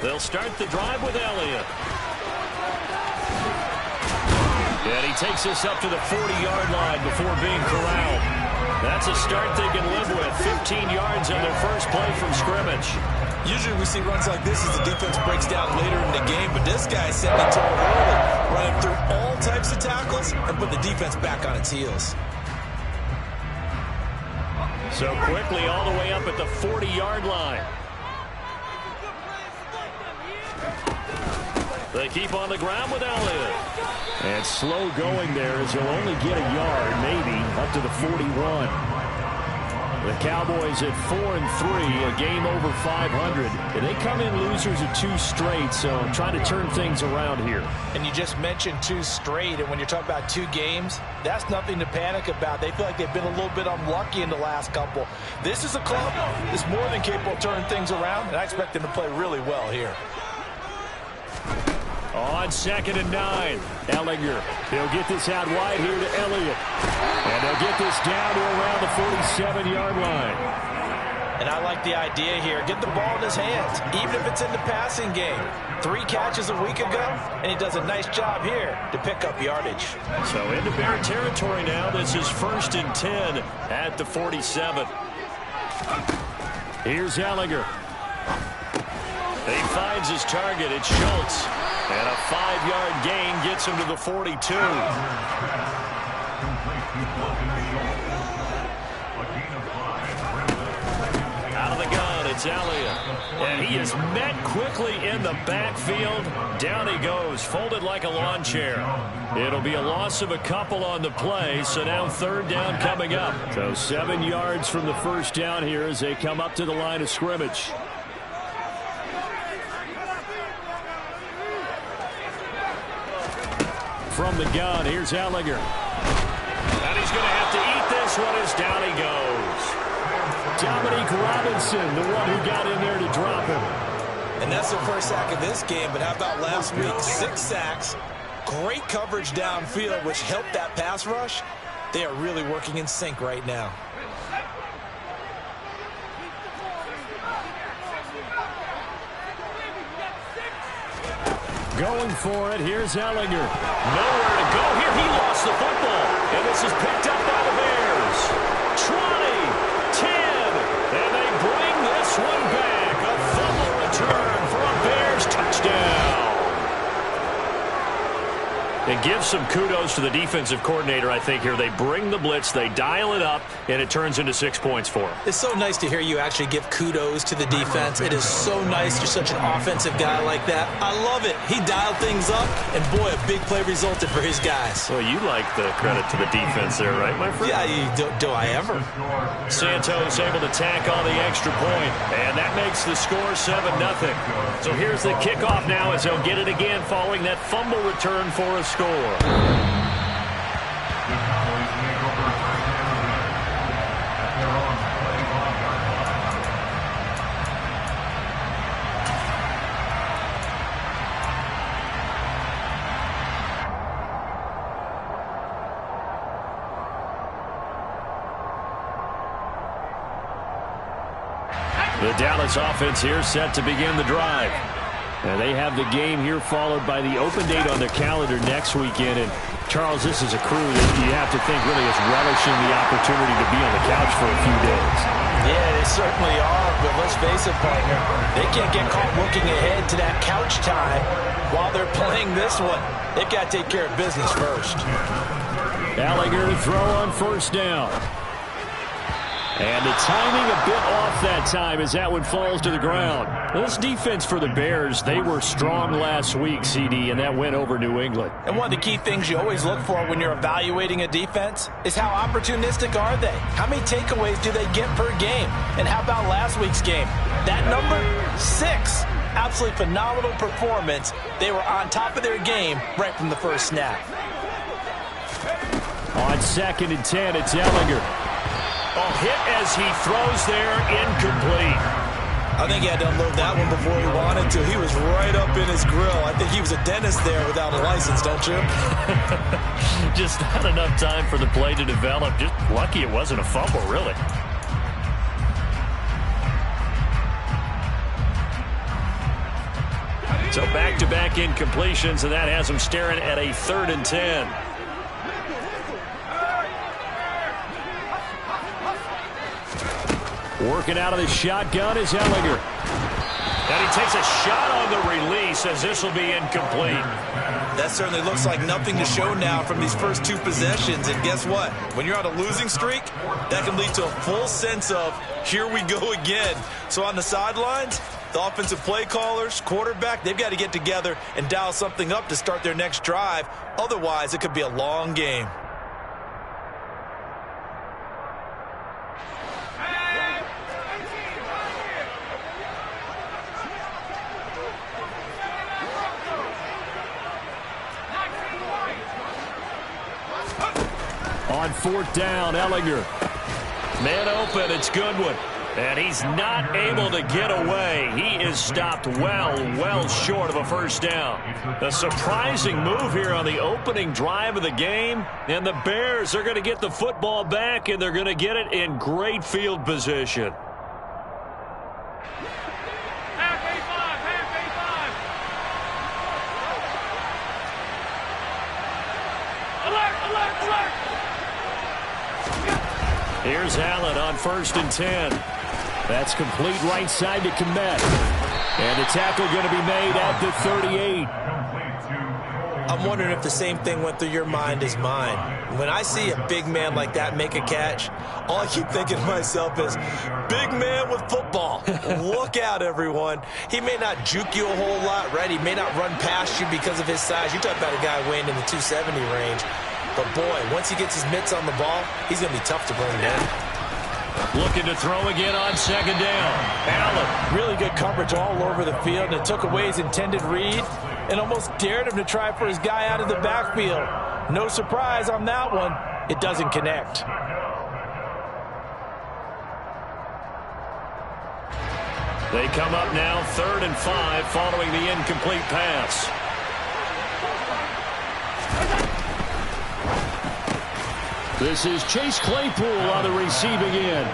They'll start the drive with Elliott. And he takes this up to the 40-yard line before being corralled. That's a start they can live with. 15 yards on their first play from scrimmage. Usually we see runs like this as the defense breaks down later in the game, but this guy's setting the tone early, running through all types of tackles and put the defense back on its heels. So quickly all the way up at the 40-yard line. They keep on the ground with Elliott. And slow going there as he'll only get a yard, maybe, up to the 41. The Cowboys at 4-3, a game over 500. And they come in losers of 2 straight, so trying to turn things around here. And you just mentioned 2 straight, and when you're talking about 2 games, that's nothing to panic about. They feel like they've been a little bit unlucky in the last couple. This is a club that's more than capable of turning things around, and I expect them to play really well here. On 2nd and 9, Ehlinger. He'll get this out wide here to Elliott. And they'll get this down to around the 47-yard line. And I like the idea here. Get the ball in his hands, even if it's in the passing game. 3 catches a week ago, and he does a nice job here to pick up yardage. So into Bear territory now. This is 1st and 10 at the 47. Here's Ehlinger. He finds his target. It's Schultz. And a 5-yard gain gets him to the 42. Out of the gun, it's Elliott. And he is met quickly in the backfield. Down he goes, folded like a lawn chair. It'll be a loss of a couple on the play, so now 3rd down coming up. So 7 yards from the first down here as they come up to the line of scrimmage. From the gun, here's Ehlinger. And he's going to have to eat this one as down he goes. Dominique Robinson, the one who got in there to drop him. And that's their first sack of this game, but how about last week? 6 sacks, great coverage downfield, which helped that pass rush. They are really working in sync right now. Going for it, here's Ehlinger. Nowhere to go here. He lost the football. And this is picked up by the Bears. 20, 10, and they bring this one back. A fumble return for a Bears touchdown. And give some kudos to the defensive coordinator, I think, here. They bring the blitz, they dial it up, and it turns into 6 points for them. It's so nice to hear you actually give kudos to the defense. It is so nice you're such an offensive guy like that. I love it. He dialed things up, and boy, a big play resulted for his guys. Well, you like the credit to the defense there, right, my friend? Yeah, do I ever? Santos able to tack on the extra point, and that makes the score 7-0. So here's the kickoff now as they'll get it again following that fumble return for a score. The Dallas offense here set to begin the drive. And they have the game here followed by the open date on their calendar next weekend. And, Charles, this is a crew that you have to think really is relishing the opportunity to be on the couch for a few days. Yeah, they certainly are, but let's face it, partner. They can't get caught looking ahead to that couch time while they're playing this one. They've got to take care of business first. Ehlinger to throw on 1st down. And the timing a bit off that time as that one falls to the ground. This defense for the Bears, they were strong last week, CD, and that went over New England. And one of the key things you always look for when you're evaluating a defense is how opportunistic are they? How many takeaways do they get per game? And how about last week's game? That number, 6. Absolutely phenomenal performance. They were on top of their game right from the first snap. On 2nd and 10, it's Ehlinger. A hit as he throws there, incomplete. I think he had to unload that one before he wanted to. He was right up in his grill. I think he was a dentist there without a license, don't you? Just not enough time for the play to develop. Just lucky it wasn't a fumble, really. So back-to-back incompletions, and that has him staring at a 3rd and 10. Working out of the shotgun is Ehlinger. And he takes a shot on the release as this will be incomplete. That certainly looks like nothing to show now from these first 2 possessions. And guess what? When you're on a losing streak, that can lead to a full sense of, here we go again. So on the sidelines, the offensive play callers, quarterback, they've got to get together and dial something up to start their next drive. Otherwise, it could be a long game. On 4th down, Ehlinger. Man open, it's Goodwin. And he's not able to get away. He is stopped well short of a 1st down. A surprising move here on the opening drive of the game. And the Bears are going to get the football back, and they're going to get it in great field position. Here's Allen on 1st and 10. That's complete right side to Kmet. And the tackle going to be made at the 38. I'm wondering if the same thing went through your mind as mine. When I see a big man like that make a catch, all I keep thinking to myself is, big man with football. Look out, everyone. He may not juke you a whole lot, right? He may not run past you because of his size. You're talking about a guy weighing in the 270 range. But, boy, once he gets his mitts on the ball, he's going to be tough to bring down. Looking to throw again on 2nd down. Allen. Really good coverage all over the field, and it took away his intended read and almost dared him to try for his guy out of the backfield. No surprise on that one. It doesn't connect. They come up now 3rd and 5 following the incomplete pass. This is Chase Claypool on the receiving end.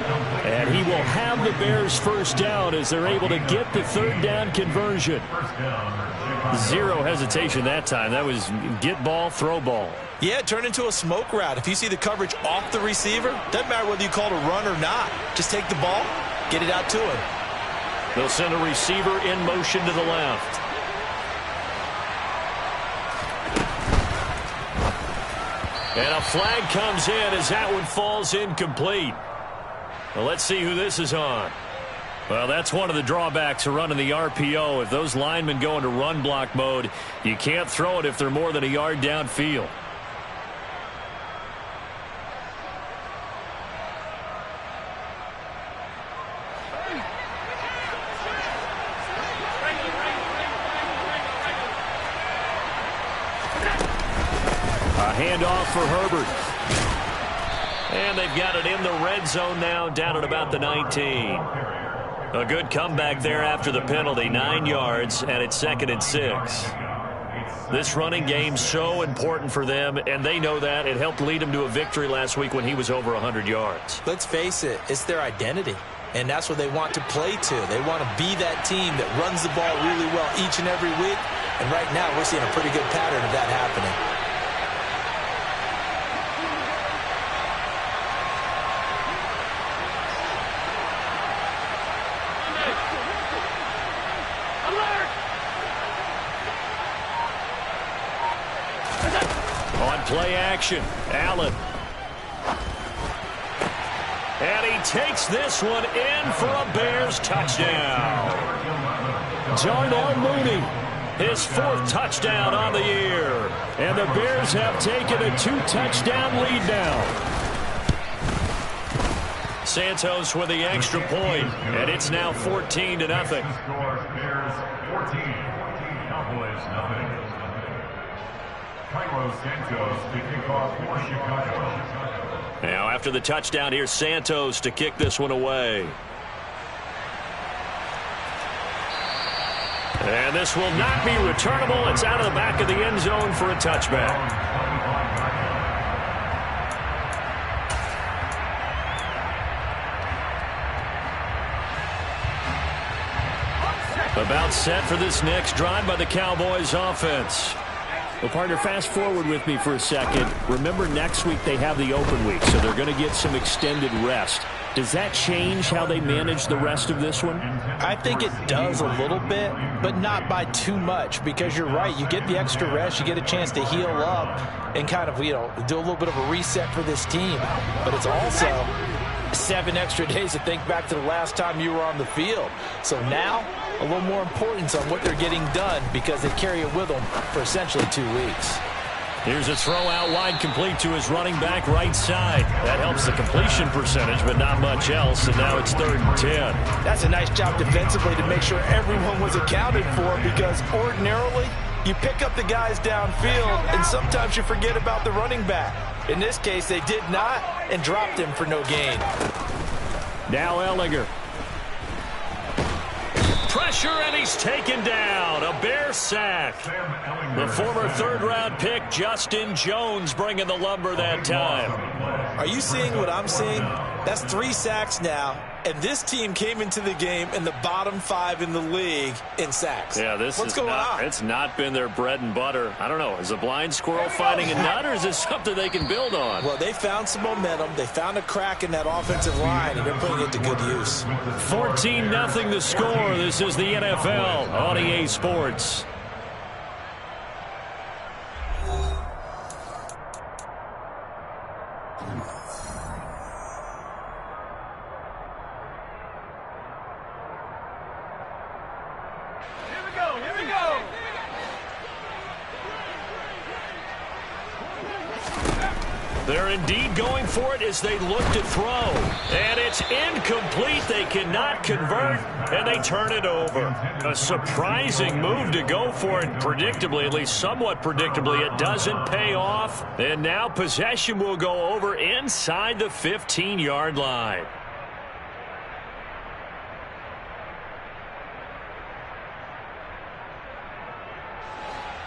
And he will have the Bears 1st down as they're able to get the 3rd down conversion. Zero hesitation that time. That was get ball, throw ball. Yeah, it turned into a smoke route. If you see the coverage off the receiver, doesn't matter whether you call it a run or not. Just take the ball, get it out to him. They'll send a receiver in motion to the left. And a flag comes in as that one falls incomplete. Well, let's see who this is on. Well, that's one of the drawbacks of running the RPO. If those linemen go into run block mode, you can't throw it if they're more than a yard downfield. Handoff for Herbert. And they've got it in the red zone now, down at about the 19. A good comeback there after the penalty, 9 yards, and it's 2nd and 6. This running game's so important for them, and they know that. It helped lead them to a victory last week when he was over 100 yards. Let's face it, it's their identity, and that's what they want to play to. They want to be that team that runs the ball really well each and every week, and right now we're seeing a pretty good pattern of that happening. Play action. Allen. And he takes this one in for a Bears touchdown. Darnell Mooney, his 4th touchdown on the year. And the Bears have taken a 2-touchdown lead now. Santos with the extra point, and it's now 14-0. Now after the touchdown, here's Santos to kick this one away. And this will not be returnable. It's out of the back of the end zone for a touchback. About set for this next drive by the Cowboys offense. Well, partner, fast forward with me for a second. Remember, next week they have the open week, so they're going to get some extended rest. Does that change how they manage the rest of this one? I think it does a little bit, but not by too much, because you're right. You get the extra rest. You get a chance to heal up and kind of, do a little bit of a reset for this team. But it's also 7 extra days to think back to the last time you were on the field. So now, a little more importance on what they're getting done because they carry it with them for essentially 2 weeks. Here's a throw out wide, complete to his running back right side. That helps the completion percentage, but not much else, and now it's 3rd and 10. That's a nice job defensively to make sure everyone was accounted for, because ordinarily you pick up the guys downfield and sometimes you forget about the running back. In this case, they did not and dropped him for no gain. Now Ehlinger. Pressure, and he's taken down. A Bear sack. The former 3rd-round pick, Justin Jones, bringing the lumber that time. Are you seeing what I'm seeing? That's 3 sacks now, and this team came into the game in the bottom 5 in the league in sacks. Yeah, what's going on? It's not been their bread and butter. I don't know. Is a blind squirrel finding a nut, or is this something they can build on? Well, they found some momentum. They found a crack in that offensive line, and they're putting it to good use. 14-0 the score. This is the NFL on EA Sports. They're indeed going for it as they look to throw. And it's incomplete. They cannot convert, and they turn it over. A surprising move to go for it predictably, at least somewhat predictably. It doesn't pay off. And now possession will go over inside the 15-yard line.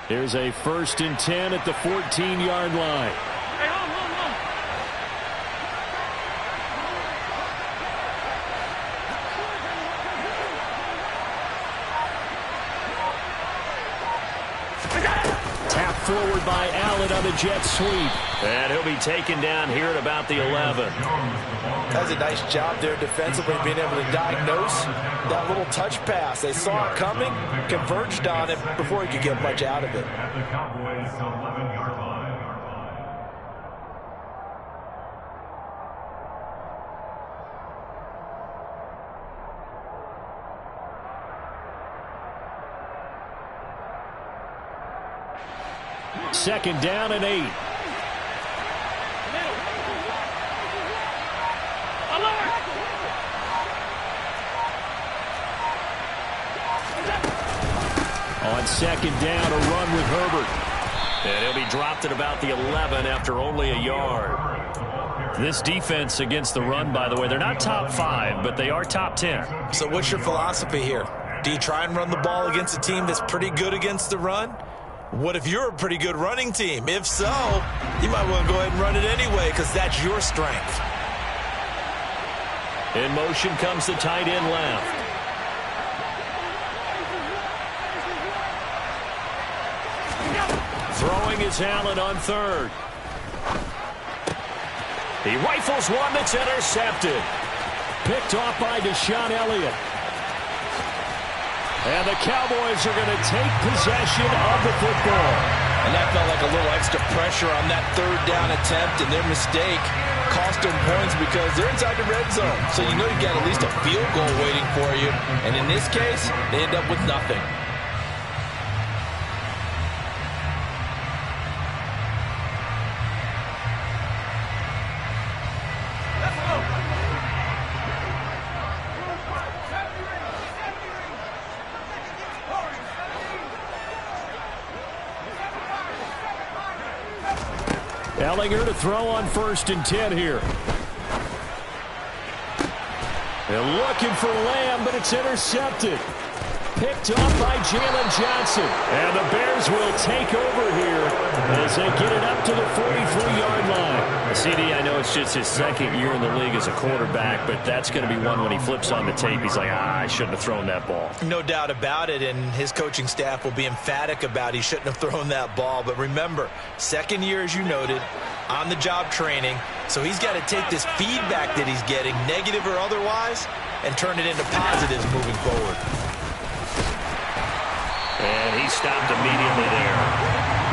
Here's a 1st and 10 at the 14-yard line. Forward by Allen on a jet sweep. And he'll be taken down here at about the 11. That's a nice job there defensively, being able to diagnose that little touch pass. They saw it coming, converged on it before he could get much out of it. Second down and 8. On second down, a run with Herbert. And he'll be dropped at about the 11 after only a yard. This defense against the run, by the way, they're not top 5, but they are top 10. So what's your philosophy here? Do you try and run the ball against a team that's pretty good against the run? What if you're a pretty good running team? If so, you might want to go ahead and run it anyway because that's your strength. In motion comes the tight end left. Throwing is Allen on 3rd. He rifles one that's intercepted. Picked off by Deshaun Elliott. And the Cowboys are going to take possession of the football. And that felt like a little extra pressure on that 3rd down attempt, and their mistake cost them points because they're inside the red zone. So you know you got at least a field goal waiting for you. And in this case, they end up with nothing. Ehlinger to throw on 1st and 10 here. They're looking for Lamb, but it's intercepted. picked off by Jalen Johnson. And the Bears will take over here as they get it up to the 43-yard line. CD, I know it's just his second year in the league as a quarterback, but that's going to be one when he flips on the tape. He's like, I shouldn't have thrown that ball. No doubt about it, and his coaching staff will be emphatic about he shouldn't have thrown that ball. But remember, second year, as you noted, on-the-job training, so he's got to take this feedback that he's getting, negative or otherwise, and turn it into positives moving forward. And he stopped immediately there.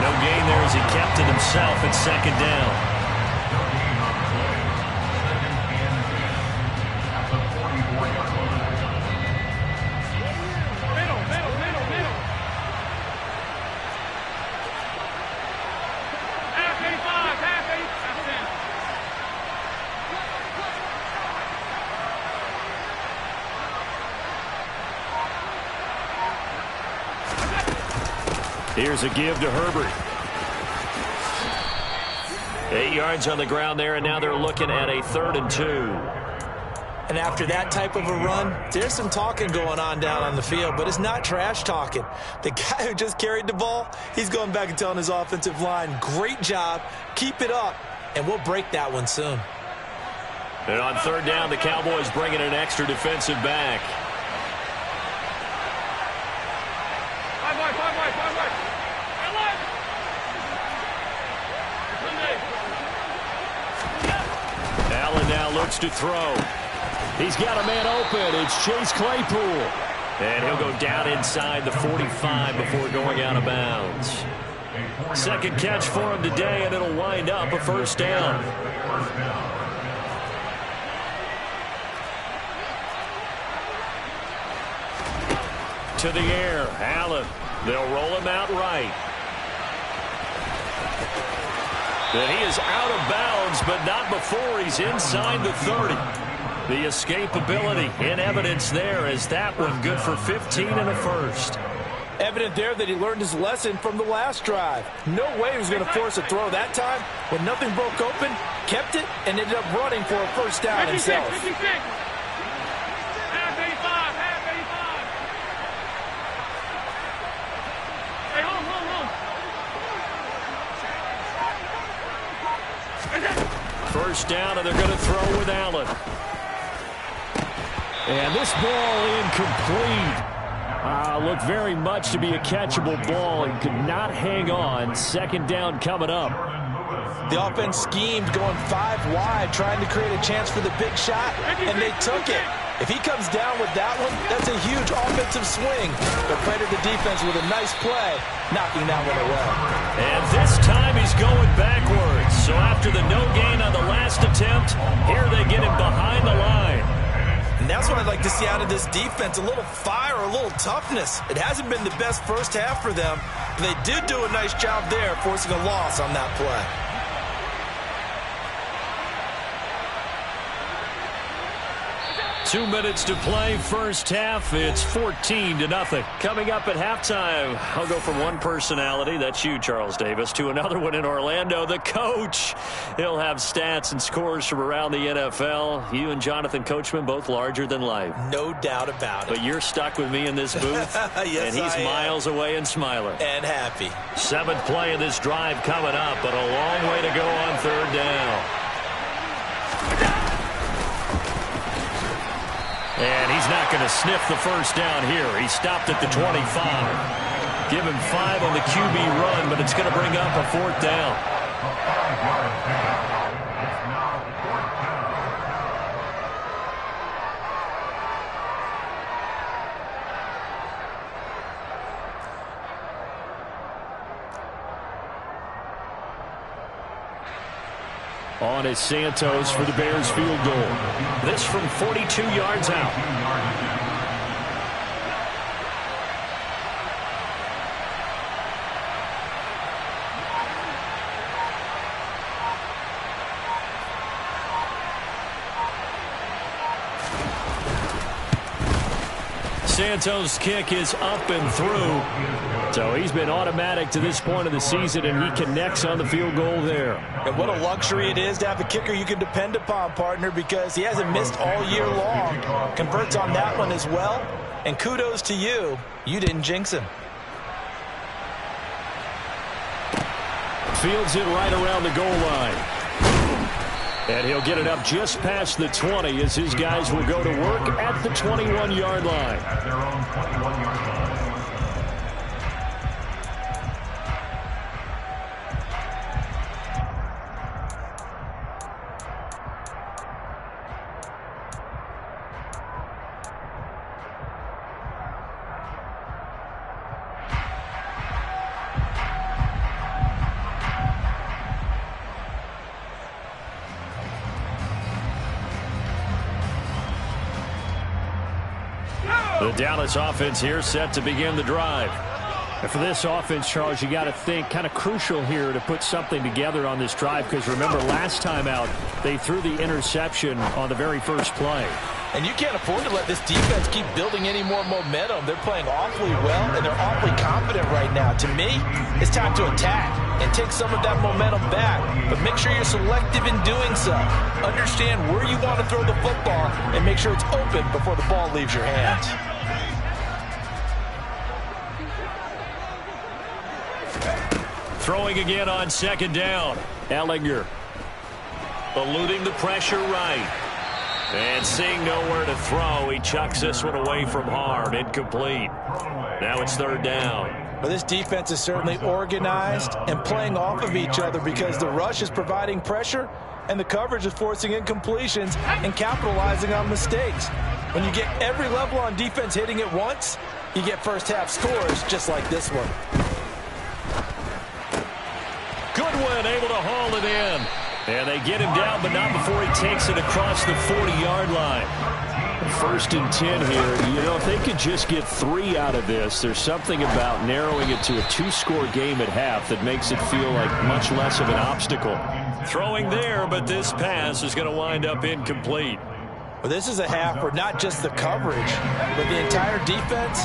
No gain there as he kept it himself at second down. Here's a give to Herbert. 8 yards on the ground there, and now they're looking at a 3rd and 2. And after that type of a run, there's some talking going on down on the field, but it's not trash talking. The guy who just carried the ball, he's going back and telling his offensive line, great job, keep it up, and we'll break that one soon. And on 3rd down, the Cowboys bring in an extra defensive back. Allen now looks to throw. He's got a man open. It's Chase Claypool. And he'll go down inside the 45 before going out of bounds. Second catch for him today, and it'll wind up a 1st down. To the air, Allen. They'll roll him out right. And he is out of bounds, but not before he's inside the 30. The escapability in evidence there as that one good for 15 and a 1st. Evident there that he learned his lesson from the last drive. No way he was going to force a throw that time. When nothing broke open, kept it, and ended up running for a 1st down himself. 56. First down, and they're going to throw with Allen. And this ball incomplete. Looked very much to be a catchable ball and could not hang on. 2nd down coming up. The offense schemed going 5 wide, trying to create a chance for the big shot, and they took it. If he comes down with that one, that's a huge offensive swing. But credit the defense with a nice play, knocking that one away. And this time he's going backwards. So after the no gain on the last attempt, here they get him behind the line. And that's what I'd like to see out of this defense, a little fire, a little toughness. It hasn't been the best first half for them, but they did do a nice job there, forcing a loss on that play. 2 minutes to play, first half. It's 14-0. Coming up at halftime, I'll go from one personality, that's you, Charles Davis, to another one in Orlando, the coach. He'll have stats and scores from around the NFL. You and Jonathan Coachman, both larger than life. No doubt about it. But you're stuck with me in this booth, yes, and he's miles away and smiling. And happy. 7th play of this drive coming up, but a long way to go on 3rd down. And he's not going to sniff the first down here. He stopped at the 25. Give him 5 on the QB run, but it's going to bring up a 4th down. On is Santos for the Bears field goal. This from 42 yards out. Santos' kick is up and through. So he's been automatic to this point of the season, and he connects on the field goal there. And what a luxury it is to have a kicker you can depend upon, partner, because he hasn't missed all year long. Converts on that one as well. And kudos to you. You didn't jinx him. Fields it right around the goal line. And he'll get it up just past the 20 as his guys will go to work at the 21-yard line. At their own 21-yard line. The Dallas offense here set to begin the drive. And for this offense, Charles, you got to think kind of crucial here to put something together on this drive, because remember last time out they threw the interception on the very first play. And you can't afford to let this defense keep building any more momentum. They're playing awfully well, and they're awfully confident right now. To me, it's time to attack and take some of that momentum back. But make sure you're selective in doing so. Understand where you want to throw the football and make sure it's open before the ball leaves your hands. Throwing again on second down. Ehlinger eluding the pressure right. And seeing nowhere to throw, he chucks this one away from harm. Incomplete. Now it's third down. Well, this defense is certainly organized and playing off of each other because the rush is providing pressure and the coverage is forcing incompletions and capitalizing on mistakes. When you get every level on defense hitting it once, you get first half scores just like this one. Goodwin able to haul it in. And they get him down, but not before he takes it across the 40-yard line. 1st and 10 here. You know, if they could just get 3 out of this, there's something about narrowing it to a 2-score game at half that makes it feel like much less of an obstacle. Throwing there, but this pass is going to wind up incomplete. Well, this is a half where not just the coverage, but the entire defense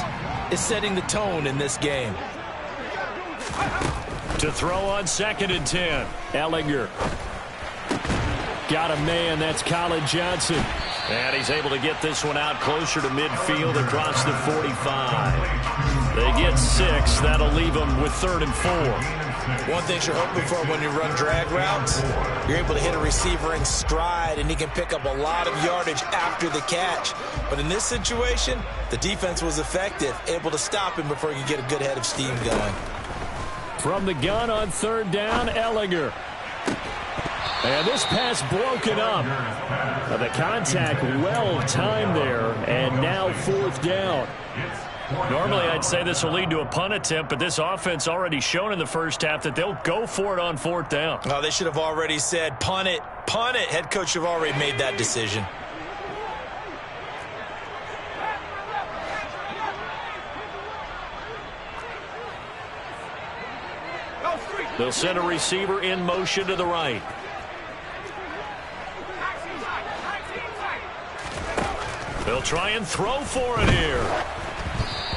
is setting the tone in this game. To throw on 2nd and 10. Ehlinger. Got a man, that's Colin Johnson. And he's able to get this one out closer to midfield across the 45. They get 6. That'll leave them with 3rd and 4. One thing you're hoping for when you run drag routes, you're able to hit a receiver in stride, and he can pick up a lot of yardage after the catch. But in this situation, the defense was effective, able to stop him before he could get a good head of steam going. From the gun on 3rd down, Ehlinger. And this pass broken up. The contact well timed there, and now 4th down. Normally I'd say this will lead to a punt attempt, but this offense already shown in the first half that they'll go for it on 4th down. Oh, they should have already said, punt it, punt it. Head coach should have already made that decision. They'll send a receiver in motion to the right. They'll try and throw for it here.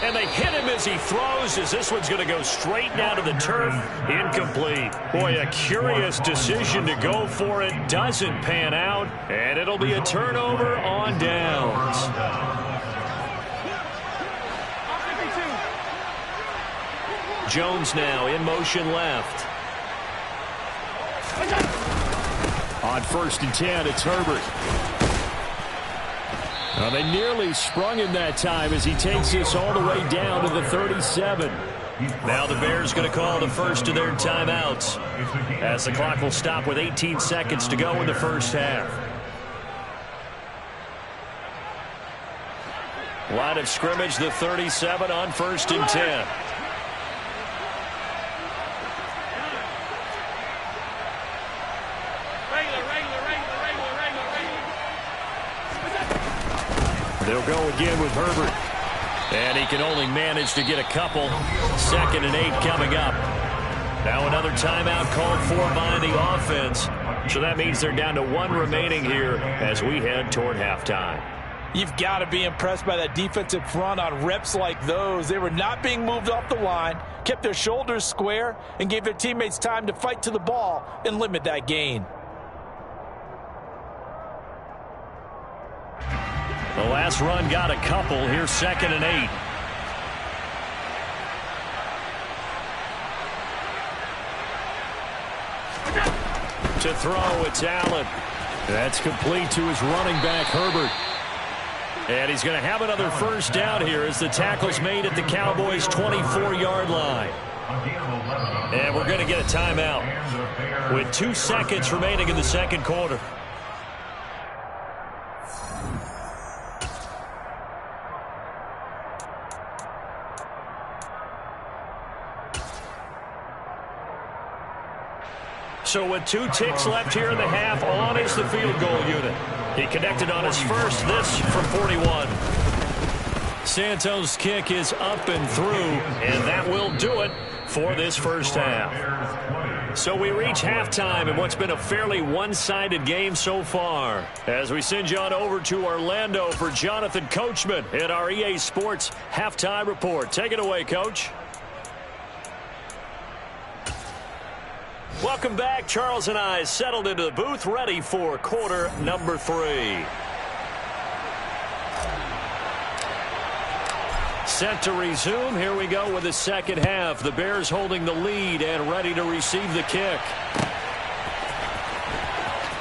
And they hit him as he throws, as this one's going to go straight down to the turf. Incomplete. Boy, a curious decision to go for it. Doesn't pan out. And it'll be a turnover on downs. Jones now in motion left. On 1st and 10, it's Herbert. Well, they nearly sprung him that time as he takes this all the way down to the 37. Now the Bears going to call the first of their timeouts as the clock will stop with 18 seconds to go in the first half. Line of scrimmage, the 37 on 1st and 10. They'll go again with Herbert. And he can only manage to get a couple. 2nd and 8 coming up. Now another timeout called for by the offense. So that means they're down to 1 remaining here as we head toward halftime. You've got to be impressed by that defensive front on reps like those. They were not being moved off the line, kept their shoulders square, and gave their teammates time to fight to the ball and limit that gain. The last run got a couple. Here's 2nd and 8. To throw, it's Allen. That's complete to his running back, Herbert. And he's going to have another first down here as the tackle's made at the Cowboys' 24-yard line. And we're going to get a timeout with 2 seconds remaining in the second quarter. So with 2 ticks left here in the half, on is the field goal unit. He connected on his first, this from 41. Santos' kick is up and through, and that will do it for this first half. So we reach halftime in what's been a fairly one-sided game so far. As we send you on over to Orlando for Jonathan Coachman at our EA Sports Halftime Report. Take it away, Coach. Welcome back. Charles and I settled into the booth, ready for quarter number 3. Set to resume. Here we go with the second half. The Bears holding the lead and ready to receive the kick.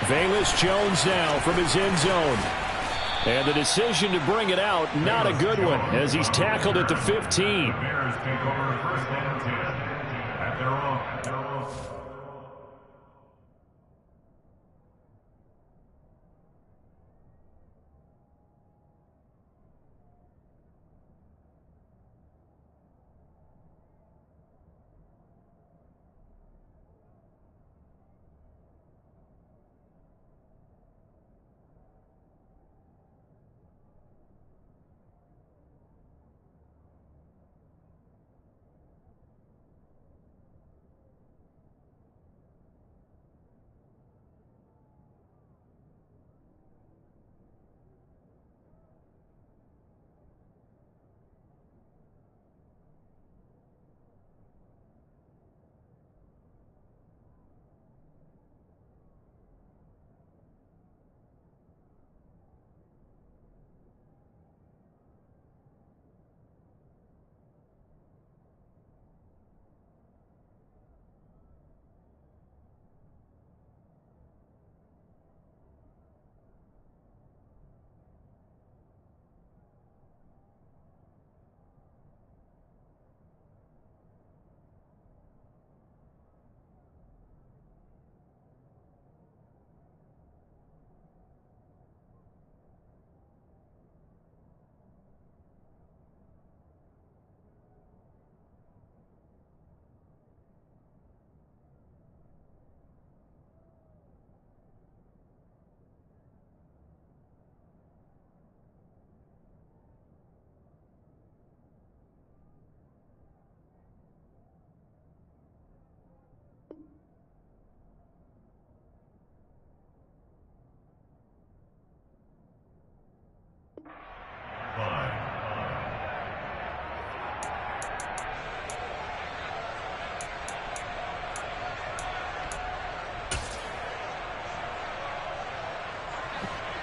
Velus Jones now from his end zone. And the decision to bring it out, not a good one, as he's tackled at the 15. Bears take over 1st and 10 at their own.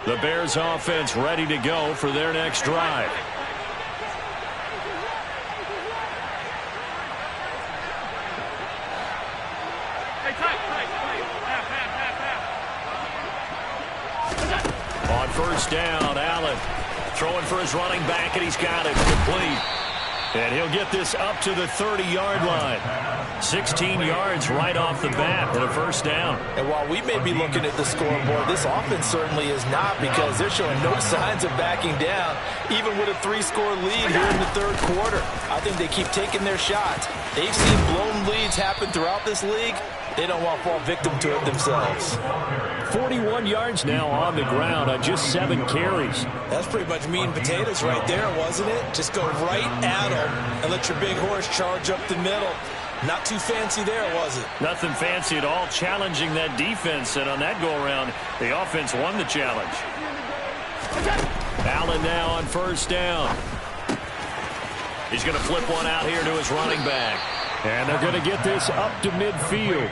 The Bears offense ready to go for their next drive. On first down, Allen throwing for his running back, and he's got it complete. And he'll get this up to the 30-yard line. 16 yards right off the bat and a first down. And while we may be looking at the scoreboard, this offense certainly is not, because they're showing no signs of backing down, even with a 3-score lead here in the third quarter. I think they keep taking their shots. They've seen blown leads happen throughout this league. They don't want to fall victim to it themselves. 41 yards now on the ground on just 7 carries. That's pretty much meat and potatoes right there, wasn't it? Just go right at them and let your big horse charge up the middle. Not too fancy there, was it? Nothing fancy at all, challenging that defense. And on that go-around, the offense won the challenge. Allen now on first down. He's going to flip one out here to his running back. And they're going to get this up to midfield.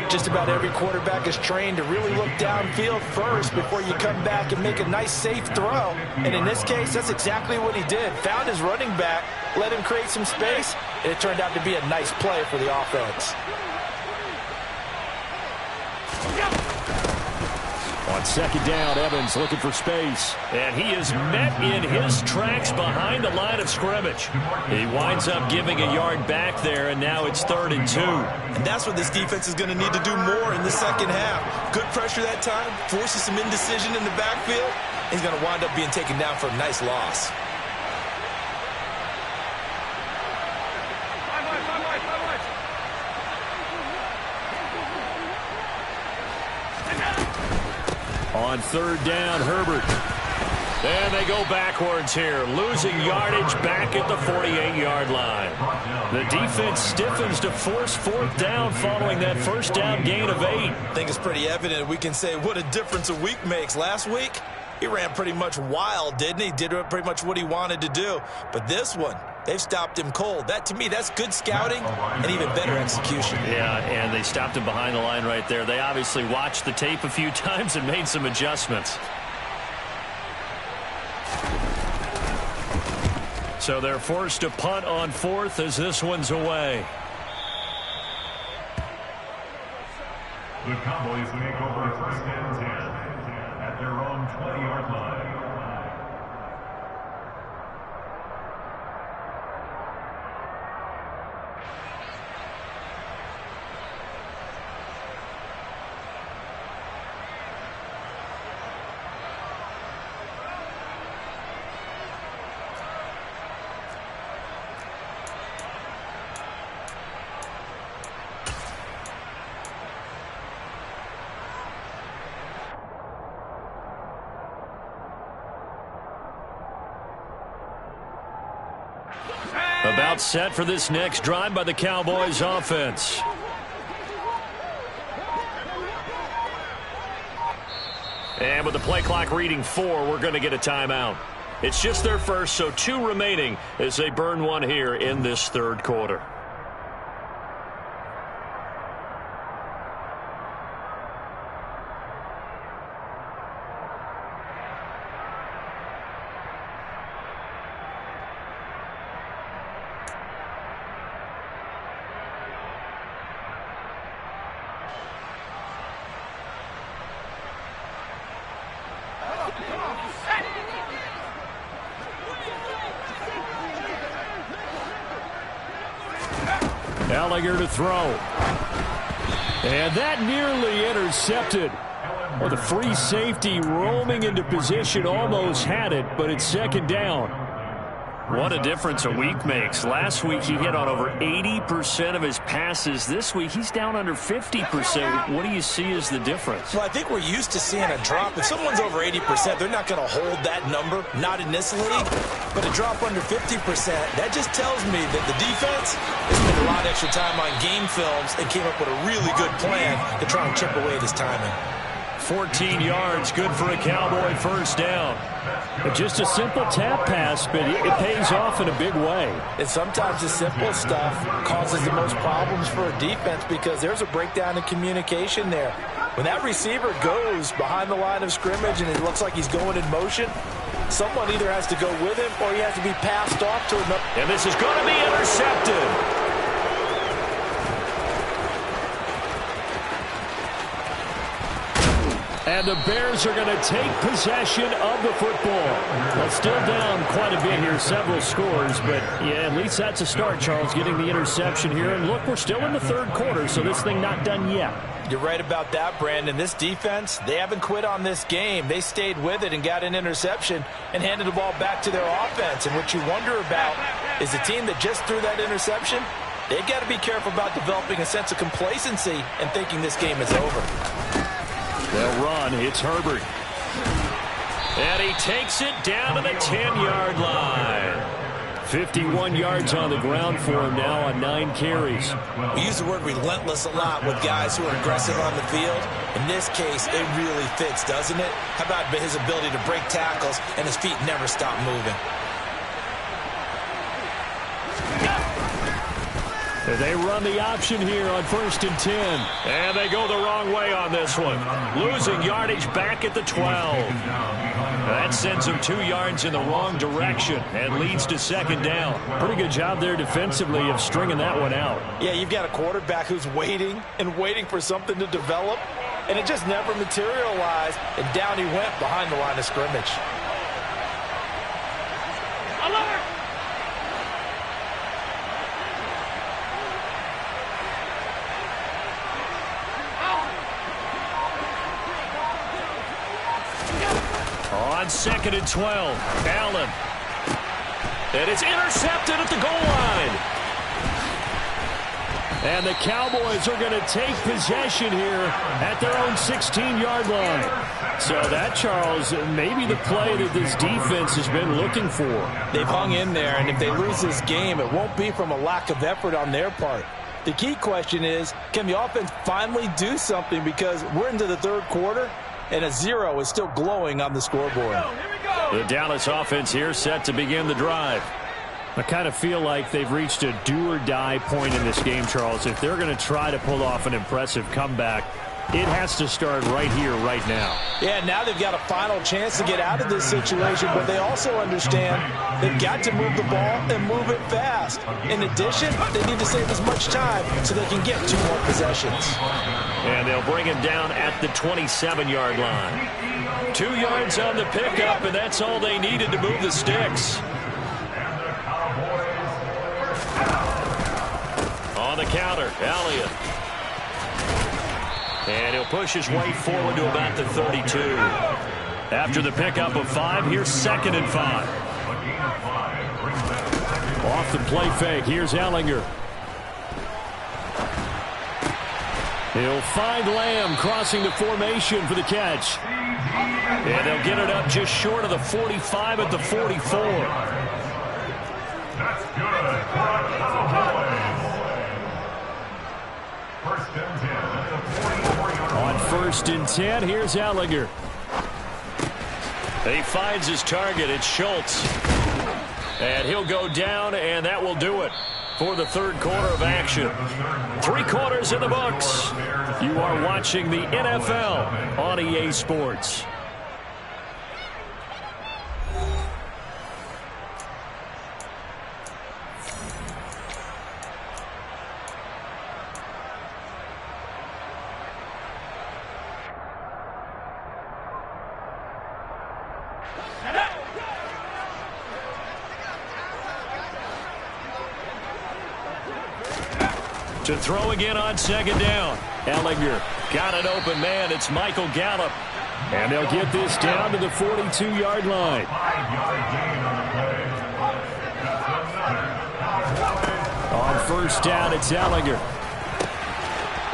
Just about every quarterback is trained to really look downfield first before you come back and make a nice, safe throw. And in this case, that's exactly what he did. Found his running back, let him create some space, and it turned out to be a nice play for the offense. On second down, Evans looking for space. And he is met in his tracks behind the line of scrimmage. He winds up giving a yard back there, and now it's 3rd and 2. And that's what this defense is going to need to do more in the second half. Good pressure that time, forces some indecision in the backfield. He's going to wind up being taken down for a nice loss. On 3rd down, Herbert. And they go backwards here, losing yardage back at the 48-yard line. The defense stiffens to force 4th down following that first down gain of 8. I think it's pretty evident. We can say what a difference a week makes. Last week, he ran pretty much wild, didn't he? Did pretty much what he wanted to do. But this one, they've stopped him cold. That, to me, that's good scouting and even better execution. Yeah, and they stopped him behind the line right there. They obviously watched the tape a few times and made some adjustments. So they're forced to punt on 4th as this one's away. The Cowboys make over 1st and 10 at their own 20-yard line. About set for this next drive by the Cowboys offense. And with the play clock reading 4, we're going to get a timeout. It's just their first, so 2 remaining as they burn one here in this 3rd quarter. Ehlinger to throw. And that nearly intercepted. With a free safety roaming into position, almost had it, but it's 2nd down. What a difference a week makes. Last week he hit on over 80% of his passes. This week he's down under 50%. What do you see as the difference? Well, I think we're used to seeing a drop. If someone's over 80%, they're not going to hold that number, not in this league. But a drop under 50%, that just tells me that the defense has spent a lot of extra time on game films and came up with a really good plan to try and chip away at his timing. 14 yards, good for a Cowboy 1st down. Just a simple tap pass, but it pays off in a big way. And sometimes the simple stuff causes the most problems for a defense because there's a breakdown in communication there. When that receiver goes behind the line of scrimmage and it looks like he's going in motion, someone either has to go with him or he has to be passed off to another. And this is going to be intercepted. And the Bears are going to take possession of the football. Well, still down quite a bit here, several scores, but yeah, at least that's a start, Charles, getting the interception here. And look, we're still in the 3rd quarter, so this thing not done yet. You're right about that, Brandon. This defense, they haven't quit on this game. They stayed with it and got an interception and handed the ball back to their offense. And what you wonder about is the team that just threw that interception, they've got to be careful about developing a sense of complacency and thinking this game is over. They'll run. It's Herbert. And he takes it down to the 10-yard line. 51 yards on the ground for him now on 9 carries. We use the word relentless a lot with guys who are aggressive on the field. In this case, it really fits, doesn't it? How about his ability to break tackles and his feet never stop moving? They run the option here on 1st and 10. And they go the wrong way on this one. Losing yardage back at the 12. That sends them 2 yards in the wrong direction and leads to 2nd down. Pretty good job there defensively of stringing that one out. Yeah, you've got a quarterback who's waiting and waiting for something to develop, and it just never materialized, and down he went behind the line of scrimmage. Alert! On 2nd and 12, Allen. And it's intercepted at the goal line. And the Cowboys are going to take possession here at their own 16-yard line. So that, Charles, may be the play that this defense has been looking for. They've hung in there, and if they lose this game, it won't be from a lack of effort on their part. The key question is, can the offense finally do something, because we're into the 3rd quarter, and a 0 is still glowing on the scoreboard. The Dallas offense here set to begin the drive. I kind of feel like they've reached a do-or-die point in this game, Charles. If they're going to try to pull off an impressive comeback, it has to start right here, right now. Yeah, now they've got a final chance to get out of this situation, but they also understand they've got to move the ball and move it fast. In addition, they need to save as much time so they can get 2 more possessions. And they'll bring him down at the 27-yard line. 2 yards on the pickup, and that's all they needed to move the sticks. On the counter, Elliott. And he'll push his way forward to about the 32. After the pickup of 5, here's 2nd and 5. Off the play fake, here's Ellinger. He'll find Lamb crossing the formation for the catch. And they'll get it up just short of the 45 at the 44. That's good for a Cowboys. 1st and 10 at the 44-yard line. On 1st and 10, here's Ellinger. He finds his target. It's Schultz. And he'll go down, and that will do it for the 3rd quarter of action. 3 quarters in the books. You are watching the NFL on EA Sports. To throw again on 2nd down. Ellinger got an open man. It's Michael Gallup. And they'll get this down to the 42-yard line. 5-yard gain on the play. On 1st down, it's Ellinger.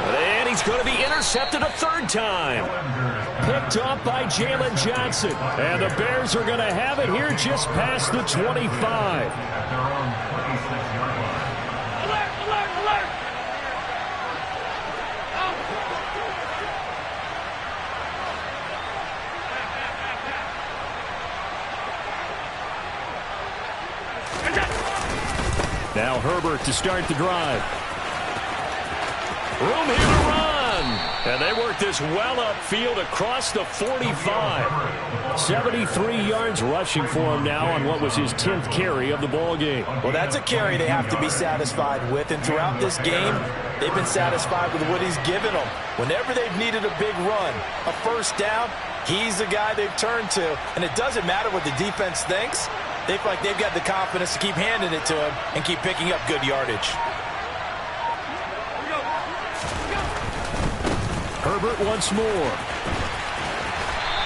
And he's going to be intercepted a 3rd time. Picked off by Jalen Johnson. And the Bears are going to have it here just past the 25. At their own 26-yard line. Now Herbert to start the drive. Room here to run. And they work this well upfield across the 45. 73 yards rushing for him now on what was his 10th carry of the ball game. Well, that's a carry they have to be satisfied with, and throughout this game, they've been satisfied with what he's given them. Whenever they've needed a big run, a 1st down, he's the guy they've turned to, and it doesn't matter what the defense thinks. They feel like they've got the confidence to keep handing it to him and keep picking up good yardage. Herbert once more.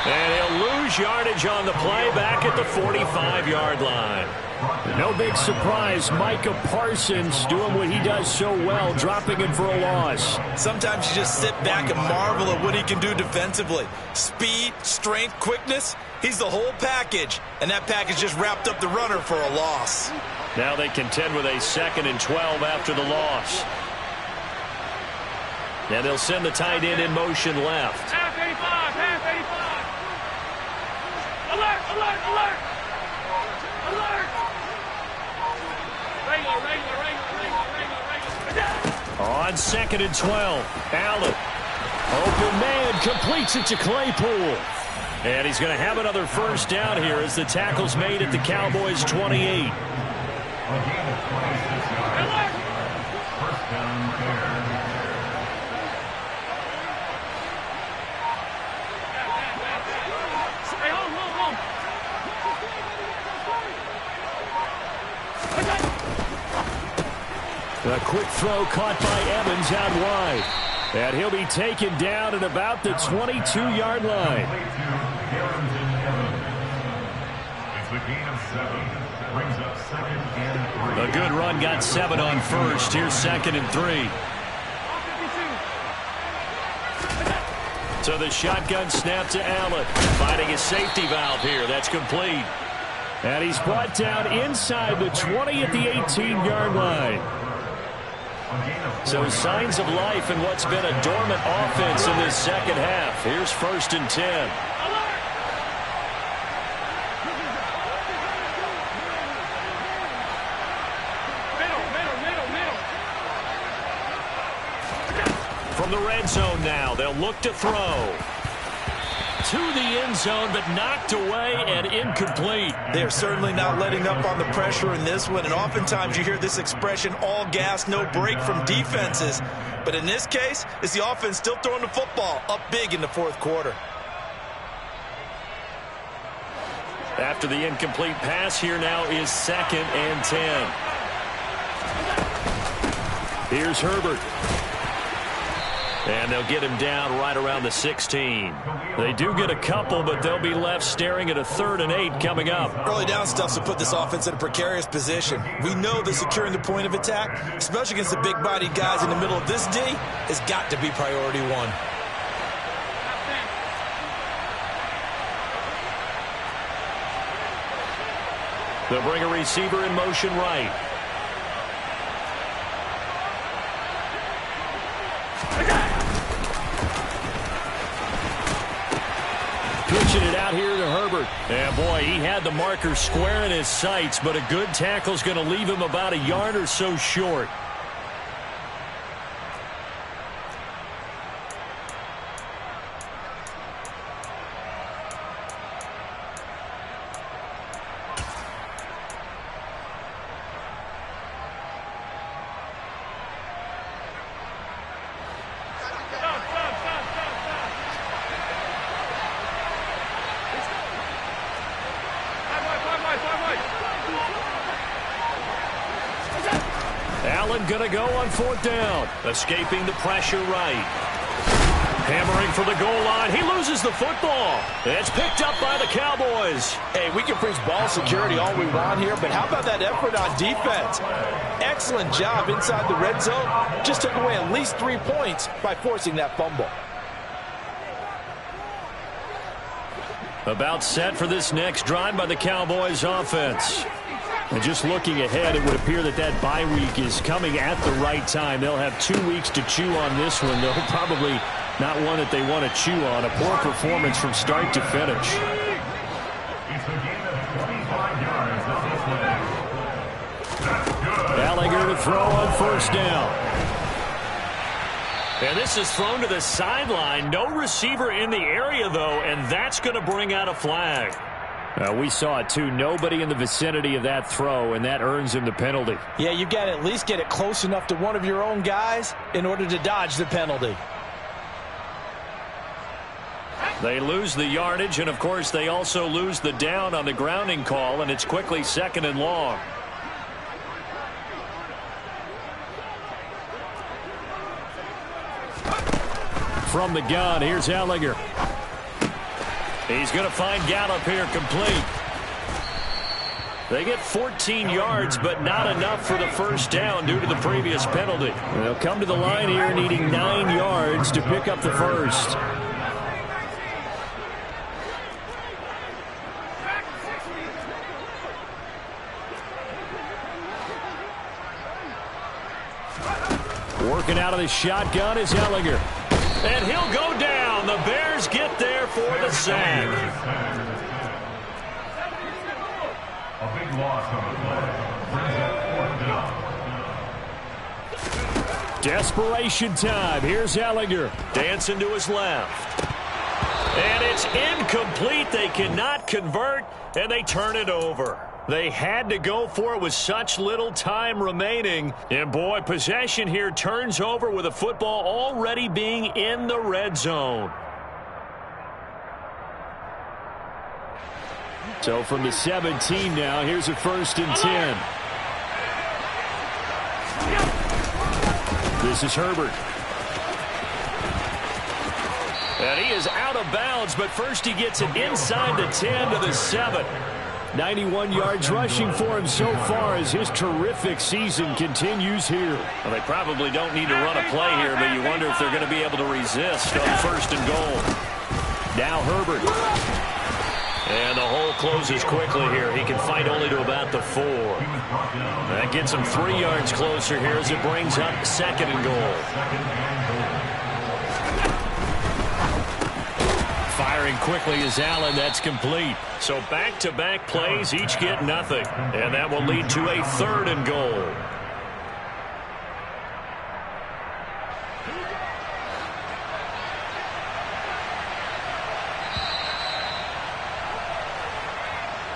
And he'll lose yardage on the play back at the 45-yard line. No big surprise, Micah Parsons doing what he does so well, dropping it for a loss. Sometimes you just sit back and marvel at what he can do defensively. Speed, strength, quickness, he's the whole package. And that package just wrapped up the runner for a loss. Now they contend with a 2nd and 12 after the loss. And they'll send the tight end in motion left. Half 85, half 85. Alert, alert, alert. Alert. Regular. On 2nd and 12, Allen. Open man, completes it to Claypool. And he's going to have another first down here as the tackle's made at the Cowboys' 28. First down there. Hey, hold. A quick throw caught by Evans out wide. And he'll be taken down at about the 22-yard line. It's a gain of 7. Brings up 2nd and 3. A good run got 7 on first. Here's 2nd and 3. So the shotgun snap to Allen. Finding a safety valve here. That's complete. And he's brought down inside the 20 at the 18-yard line. So signs of life in what's been a dormant offense in this second half. Here's 1st and 10. From the red zone now, they'll look to throw. To the end zone, but knocked away and incomplete. They're certainly not letting up on the pressure in this one, and oftentimes you hear this expression, all gas, no break from defenses. But in this case, it's the offense still throwing the football up big in the fourth quarter. After the incomplete pass, here now is 2nd and 10. Here's Herbert. And they'll get him down right around the 16. They do get a couple, but they'll be left staring at a 3rd and 8 coming up. Early down stuff's to put this offense in a precarious position. We know that securing the point of attack, especially against the big-bodied guys in the middle of this D, has got to be priority one. They'll bring a receiver in motion right. Pitching it out here to Herbert. And boy, he had the marker square in his sights, but a good tackle's going to leave him about a yard or so short. Allen going to go on 4th down. Escaping the pressure right. Hammering for the goal line. He loses the football. It's picked up by the Cowboys. Hey, we can preach ball security all we want here, but how about that effort on defense? Excellent job inside the red zone. Just took away at least 3 points by forcing that fumble. About set for this next drive by the Cowboys offense. And just looking ahead, it would appear that that bye week is coming at the right time. They'll have 2 weeks to chew on this one, though probably not one that they want to chew on. A poor performance from start to finish. It's a gain of 25 yards at this way. That's good. Gallagher to throw on 1st down. And this is thrown to the sideline. No receiver in the area, though, and that's going to bring out a flag. We saw it, too. Nobody in the vicinity of that throw, and that earns him the penalty. Yeah, you got to at least get it close enough to one of your own guys in order to dodge the penalty. They lose the yardage, and, of course, they also lose the down on the grounding call, and it's quickly 2nd and long. From the gun, here's Gallagher. He's going to find Gallup here complete. They get 14 yards, but not enough for the first down due to the previous penalty. They'll come to the line here needing 9 yards to pick up the first. Working out of the shotgun is Gallagher. And he'll go down. The Bears get there for the sack. A big loss on the play. Brings up 4th down. Desperation time. Here's Ehlinger. Dancing to his left. And it's incomplete. They cannot convert, and they turn it over. They had to go for it with such little time remaining. And, boy, possession here turns over with a football already being in the red zone. So from the 17 now, here's a 1st and 10. This is Herbert. And he is out of bounds, but first he gets it inside the 10 to the 7. 91 yards rushing for him so far as his terrific season continues here. Well, they probably don't need to run a play here, but you wonder if they're going to be able to resist on 1st and goal. Now Herbert. And the hole closes quickly here. He can fight only to about the 4. That gets him 3 yards closer here as it brings up 2nd and goal. Firing quickly is Allen. That's complete. So back-to-back plays, each get nothing. And that will lead to a 3rd and goal.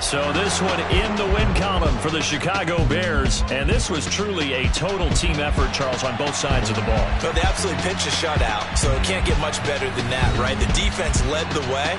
So this one in the win column for the Chicago Bears. And this was truly a total team effort, Charles, on both sides of the ball. Well, they absolutely pitched a shutout, so it can't get much better than that, right? The defense led the way,